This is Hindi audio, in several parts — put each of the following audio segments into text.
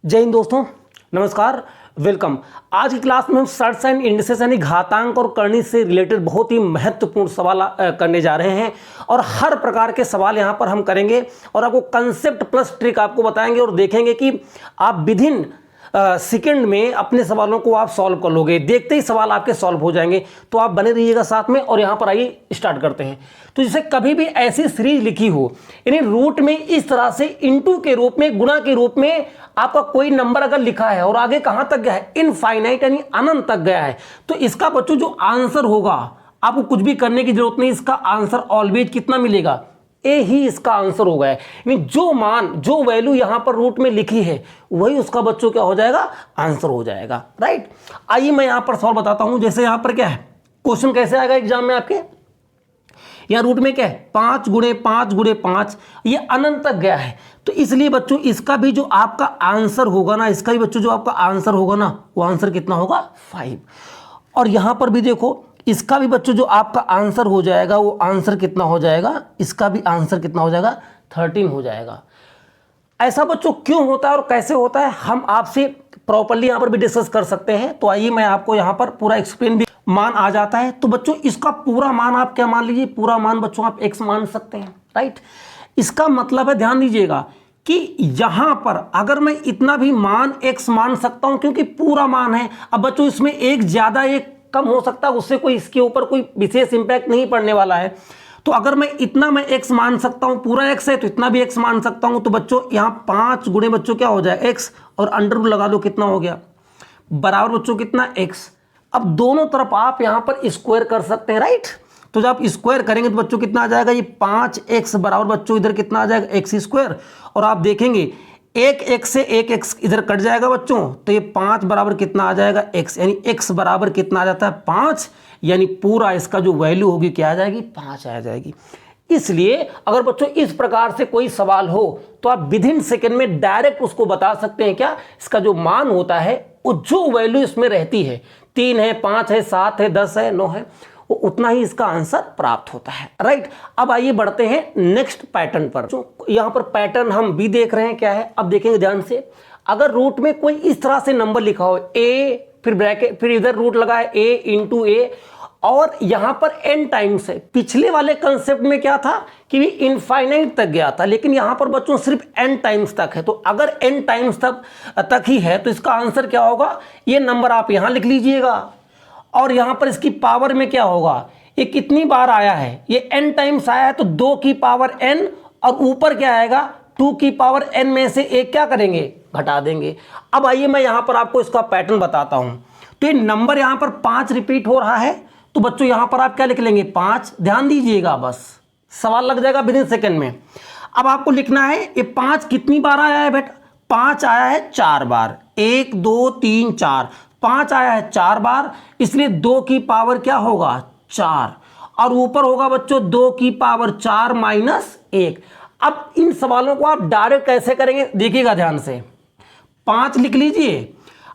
जय हिंद दोस्तों, नमस्कार, वेलकम। आज की क्लास में हम सर्ट्स एंड इंडिसेस यानी घातांक और करनी से रिलेटेड बहुत ही महत्वपूर्ण सवाल करने जा रहे हैं और हर प्रकार के सवाल यहां पर हम करेंगे और आपको कंसेप्ट प्लस ट्रिक आपको बताएंगे और देखेंगे कि आप विदिन सेकंड में अपने सवालों को आप सॉल्व कर लोगे। देखते ही सवाल आपके सॉल्व हो जाएंगे, तो आप बने रहिएगा साथ में। और यहाँ पर आइए स्टार्ट करते हैं। तो जैसे कभी भी ऐसी सीरीज लिखी हो, यानी रूट में इस तरह से इनटू के रूप में, गुणा के रूप में आपका कोई नंबर अगर लिखा है और आगे कहां तक गया है, इनफाइनाइट यानी अनंत तक गया है, तो इसका बच्चों जो आंसर होगा, आपको कुछ भी करने की जरूरत नहीं, इसका आंसर ऑलवेज कितना मिलेगा, ए ही इसका आंसर होगा। यानी जो मान, जो वैल्यू यहां पर रूट में लिखी है वही उसका बच्चों क्या हो जाएगा, आंसर हो जाएगा। राइट, आइए मैं यहां पर सॉल्व बताता हूं। जैसे यहां पर क्या है, क्वेश्चन कैसे आएगा एग्जाम में आपके, यहां रूट में क्या है 5 गुणे 5 गुणे 5, ये अनंत तक गया है, तो इसलिए बच्चों इसका भी जो आपका आंसर होगा ना, इसका भी बच्चों जो आपका आंसर होगा ना, वो आंसर कितना होगा 5। और यहां पर भी देखो, इसका भी बच्चों जो आपका आंसर हो जाएगा वो आंसर कितना हो जाएगा, इसका भी आंसर कितना हो जाएगा 13 हो जाएगा। ऐसा बच्चों क्यों होता है और कैसे होता है, हम आपसे प्रॉपर्ली यहां पर भी डिस्कस कर सकते हैं। तो आइए मैं आपको यहां पर पूरा एक्सप्लेन भी, मान आ जाता है तो बच्चों इसका पूरा मान आप क्या मान लीजिए, पूरा मान बच्चों आप x मान सकते हैं। राइट, इसका मतलब है, ध्यान दीजिएगा कि यहां पर अगर मैं इतना भी मान x मान सकता हूं क्योंकि पूरा मान है। अब बच्चों इसमें एक ज्यादा एक कम हो सकता है, उससे कोई इसके ऊपर कोई विशेष इंपैक्ट नहीं पड़ने वाला है। तो अगर मैं इतना मैं x मान सकता हूं, पूरा x है तो इतना भी x मान सकता हूं। तो बच्चों यहां 5 गुणे बच्चों क्या हो जाए x, और अंडर रूट लगा दो, कितना हो गया बराबर बच्चों कितना x। अब दोनों तरफ आप यहां पर स्क्वायर कर सकते हैं। राइट, तो जब आप स्क्वायर करेंगे तो बच्चों कितना आ जाएगा, ये 5x बराबर बच्चों इधर कितना आ जाएगा x स्क्वायर। और आप देखेंगे एक x से एक x इधर कट जाएगा बच्चों, तो ये 5 बराबर कितना आ जाएगा x, यानी x बराबर कितना आ जाता है 5, यानी पूरा इसका जो वैल्यू होगी क्या आ जाएगी 5 आ जाएगी। इसलिए अगर बच्चों इस प्रकार से कोई सवाल हो तो आप विदिन सेकंड में डायरेक्ट उसको बता सकते हैं क्या, इसका जो मान होता है वो जो वैल्यू इसमें रहती है, 3 है 5 है 7 है 10 है 9 है, वो उतना ही इसका आंसर प्राप्त होता है। राइट, अब आइए बढ़ते हैं नेक्स्ट पैटर्न पर। जो यहां पर पैटर्न हम भी देख रहे हैं क्या है, अब देखेंगे ध्यान से। अगर रूट में कोई इस तरह से नंबर लिखा हो, a फिर ब्रैकेट फिर इधर रूट लगा है a इंटू ए, और यहां पर n टाइम्स है। पिछले वाले कंसेप्ट में क्या था कि इनफाइनाइट तक गया था, लेकिन यहां पर बच्चों सिर्फ n टाइम्स तक है। तो अगर n टाइम्स तक ही है तो इसका आंसर क्या होगा, ये नंबर आप यहां लिख लीजिएगा। और यहां पर इसकी पावर में क्या होगा, ये कितनी बार आया है, ये n टाइम्स आया है तो 2 की पावर n, और ऊपर क्या आएगा 2 की पावर n में से एक क्या करेंगे, घटा देंगे। अब आइए मैं यहां पर आपको इसका पैटर्न बताता हूं। तो ये नंबर यहां पर 5 रिपीट हो रहा है, तो बच्चों यहां पर आप क्या लिख लेंगे 5। ध्यान दीजिएगा, बस सवाल लग जाएगा विदिन सेकंड में। अब आपको लिखना है ये 5 कितनी बार आया है बेटा, 5 आया है 4 बार, 1 2 3 4, 5 आया है 4 बार, इसलिए 2 की पावर क्या होगा 4, और ऊपर होगा बच्चों 2 की पावर 4 माइनस 1। अब इन सवालों को आप डायरेक्ट कैसे करेंगे, देखिएगा ध्यान से। 5 लिख लीजिए,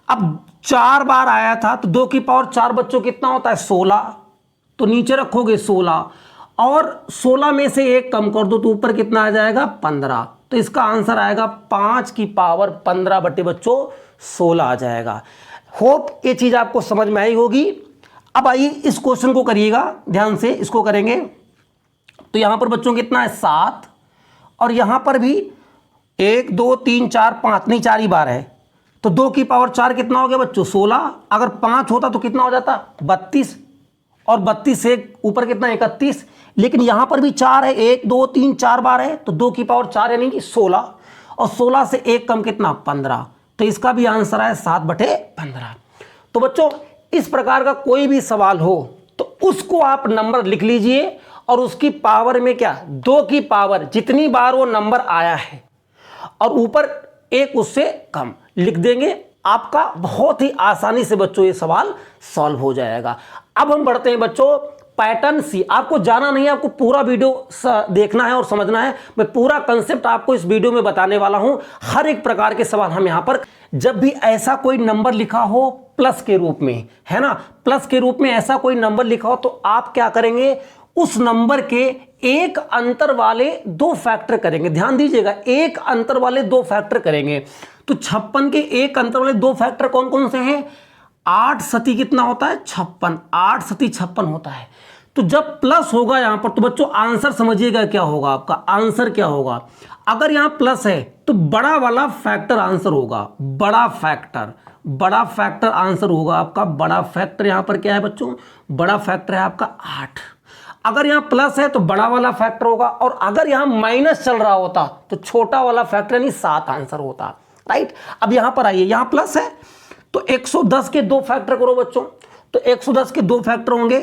अब 4 बार आया था तो 2 की पावर 4 बच्चों कितना होता है 16, तो नीचे रखोगे 16, और 16 में से 1 कम कर दो तो ऊपर कितना आ जाएगा 15। तो इसका आंसर आएगा 5 की पावर 15 बटे बच्चों 16 आ जाएगा। होप ये चीज आपको समझ में आई होगी। अब आइए इस क्वेश्चन को करिएगा ध्यान से, इसको करेंगे तो यहां पर बच्चों कितना है 7, और यहां पर भी 1 2 3 4 5 नहीं 4 ही बार है, तो 2 की पावर 4 कितना हो गया बच्चों 16। अगर 5 होता तो कितना हो जाता 32, और 32 से ऊपर कितना 31, लेकिन यहां पर भी 4 है, 1 2 3 4 बार है, तो 2 की पावर 4 यानी कि 16, और 16 से 1 कम कितना 15, तो इसका भी आंसर है 7 बटे 15। तो बच्चों इस प्रकार का कोई भी सवाल हो तो उसको आप नंबर लिख लीजिए, और उसकी पावर में क्या 2 की पावर जितनी बार वो नंबर आया है, और ऊपर 1 उससे कम लिख देंगे। आपका बहुत ही आसानी से बच्चों ये सवाल सॉल्व हो जाएगा। अब हम बढ़ते हैं बच्चों पैटर्न सी। आपको जाना नहीं है, आपको पूरा वीडियो देखना है और समझना है। मैं पूरा कंसेप्ट आपको इस वीडियो में बताने वाला हूं। हर एक प्रकार के सवाल हम यहां पर, जब भी ऐसा कोई नंबर लिखा हो प्लस के रूप में, है ना, प्लस के रूप में ऐसा कोई नंबर लिखा हो, तो आप क्या करेंगे, उस नंबर के एक अंतर वाले 2 फैक्टर करेंगे। ध्यान दीजिएगा, एक अंतर वाले 2 फैक्टर करेंगे। तो 56 के एक अंतर वाले दो फैक्टर कौन कौन से हैं? 8 सती कितना होता है? 56। 8 सती 56 होता है। तो जब प्लस होगा यहां पर तो बच्चों आंसर समझिएगा क्या होगा, आपका आंसर क्या होगा। अगर यहां प्लस है तो बड़ा वाला फैक्टर आंसर होगा, बड़ा फैक्टर आंसर होगा आपका। बड़ा फैक्टर यहां पर क्या है बच्चों? बड़ा फैक्टर है आपका 8। अगर यहां प्लस है तो बड़ा वाला फैक्टर होगा, और अगर यहां माइनस चल रहा होता तो छोटा वाला फैक्टर यानी 7 आंसर होता, राइट। अब यहां पर आइए, यहां प्लस है तो 110 के दो फैक्टर करो बच्चों, तो 110 के दो फैक्टर होंगे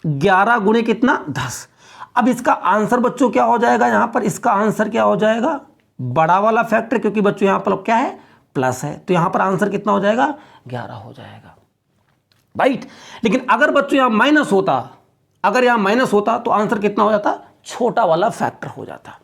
11 गुणे कितना? 10। अब इसका आंसर बच्चों क्या हो जाएगा? यहां पर इसका आंसर क्या हो जाएगा? बड़ा वाला फैक्टर, क्योंकि बच्चों यहां पर क्या है? प्लस है, तो यहां पर आंसर कितना हो जाएगा? 11 हो जाएगा, राइट। लेकिन अगर बच्चों यहां माइनस होता, अगर यहां माइनस होता तो आंसर कितना हो जाता? छोटा वाला फैक्टर हो जाता,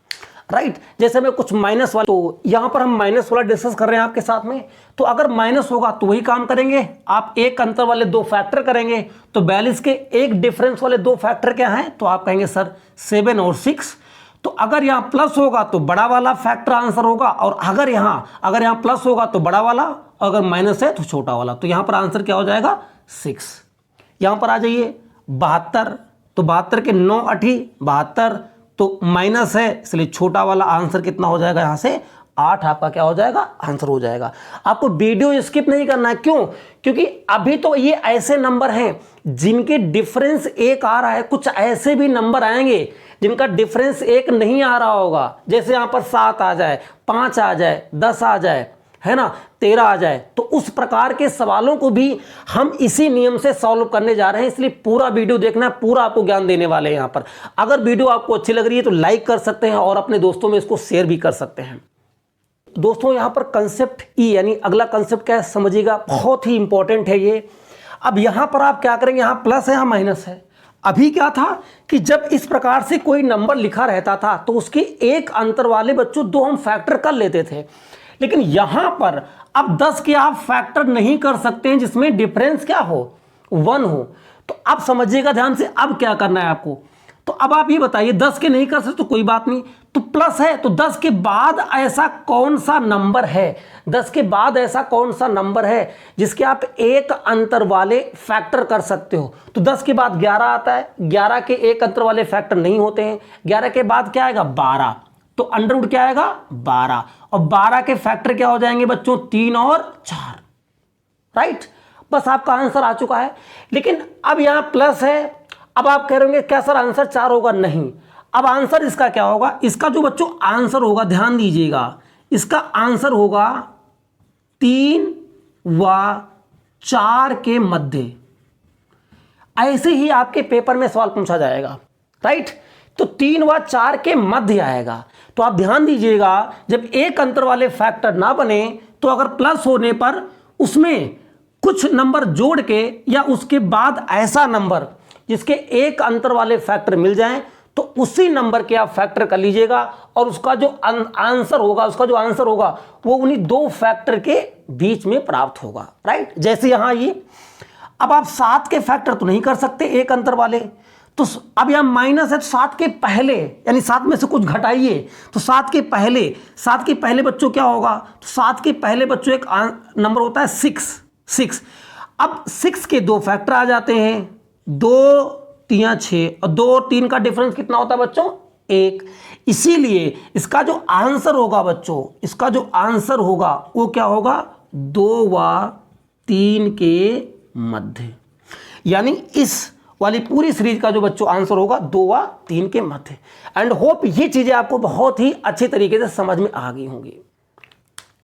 राइट। जैसे मैं कुछ माइनस वाला, तो यहां पर हम माइनस वाला डिस्कस कर रहे हैं आपके साथ में, तो अगर माइनस होगा तो वही काम करेंगे, आप एक अंतर वाले दो फैक्टर करेंगे। तो 42 के एक डिफरेंस वाले दो फैक्टर क्या हैं? तो आप कहेंगे सर 7 और 6। तो अगर यहां प्लस होगा तो बड़ा वाला फैक्टर आंसर होगा, और अगर यहां प्लस होगा तो बड़ा वाला, अगर माइनस है तो छोटा वाला। तो यहां पर आंसर क्या हो जाएगा? 6। यहां पर आ जाइए 72, तो 72 के 9 8 72, तो माइनस है इसलिए छोटा वाला आंसर कितना हो जाएगा? यहां से 8 आपका क्या हो जाएगा? आंसर हो जाएगा। आपको वीडियो स्किप नहीं करना है, क्यों? क्योंकि अभी तो ये ऐसे नंबर हैं जिनके डिफरेंस 1 आ रहा है, कुछ ऐसे भी नंबर आएंगे जिनका डिफरेंस 1 नहीं आ रहा होगा। जैसे यहां पर 7 आ जाए, 5 आ जाए, 10 आ जाए, है ना, 13 आ जाए, तो उस प्रकार के सवालों को भी हम इसी नियम से सॉल्व करने जा रहे हैं। इसलिए पूरा वीडियो देखना है, पूरा आपको ज्ञान देने वाले हैं यहां पर। अगर वीडियो आपको अच्छी लग रही है तो लाइक कर सकते हैं और अपने दोस्तों में इसको शेयर भी कर सकते हैं। दोस्तों यहां पर कंसेप्ट ई यानी अगला कंसेप्ट क्या है समझिएगा, बहुत ही इंपॉर्टेंट है ये। अब यहां पर आप क्या करेंगे? यहां प्लस है, यहां माइनस है। अभी क्या था कि जब इस प्रकार से कोई नंबर लिखा रहता था तो उसके एक अंतर वाले बच्चों दो हम फैक्टर कर लेते थे, लेकिन यहां पर अब 10 के आप फैक्टर नहीं कर सकते हैं जिसमें डिफरेंस क्या हो? 1 हो। तो अब समझिएगा ध्यान से, अब क्या करना है आपको। तो अब आप ये बताइए, 10 के नहीं कर सकते तो कोई बात नहीं, तो प्लस है तो 10 के बाद ऐसा कौन सा नंबर है, 10 के बाद ऐसा कौन सा नंबर है जिसके आप एक अंतर वाले फैक्टर कर सकते हो? तो 10 के बाद 11 आता है, 11 के एक अंतर वाले फैक्टर नहीं होते हैं। 11 के बाद क्या आएगा? 12, तो अंडर रूट क्या आएगा? 12, और 12 के फैक्टर क्या हो जाएंगे बच्चों? 3 और 4, राइट। बस आपका आंसर आ चुका है। लेकिन अब यहां प्लस है, अब आप कह रहे होंगे क्या सर आंसर 4 होगा? नहीं, अब आंसर इसका क्या होगा? इसका जो बच्चों आंसर होगा, ध्यान दीजिएगा, इसका आंसर होगा 3 व 4 के मध्य। ऐसे ही आपके पेपर में सवाल पूछा जाएगा, राइट। तो 3 व 4 के मध्य आएगा। तो आप ध्यान दीजिएगा, जब एक अंतर वाले फैक्टर ना बने तो अगर प्लस होने पर उसमें कुछ नंबर जोड़ के या उसके बाद ऐसा नंबर जिसके एक अंतर वाले फैक्टर मिल जाएं तो उसी नंबर के आप फैक्टर कर लीजिएगा, और उसका जो आंसर होगा वो उन्हीं दो फैक्टर के बीच में प्राप्त होगा, राइट। जैसे यहां ये, अब आप 7 के फैक्टर तो नहीं कर सकते एक अंतर वाले, तो अब यहां माइनस है तो 7 के पहले यानी 7 में से कुछ घटाइए, तो 7 के पहले बच्चों क्या होगा? तो 7 के पहले बच्चों एक नंबर होता है 6। अब 6 के दो फैक्टर आ जाते हैं, 2 3 6, और 2 और 3 का डिफरेंस कितना होता है बच्चों? 1। इसीलिए इसका जो आंसर होगा बच्चों, इसका जो आंसर होगा वो क्या होगा? 2 व 3 के मध्य। यानी इस वाली पूरी सीरीज का जो बच्चों आंसर होगा 2 व 3 के मध्य। एंड होप ये चीजें आपको बहुत ही अच्छी तरीके से समझ में आ गई होंगी।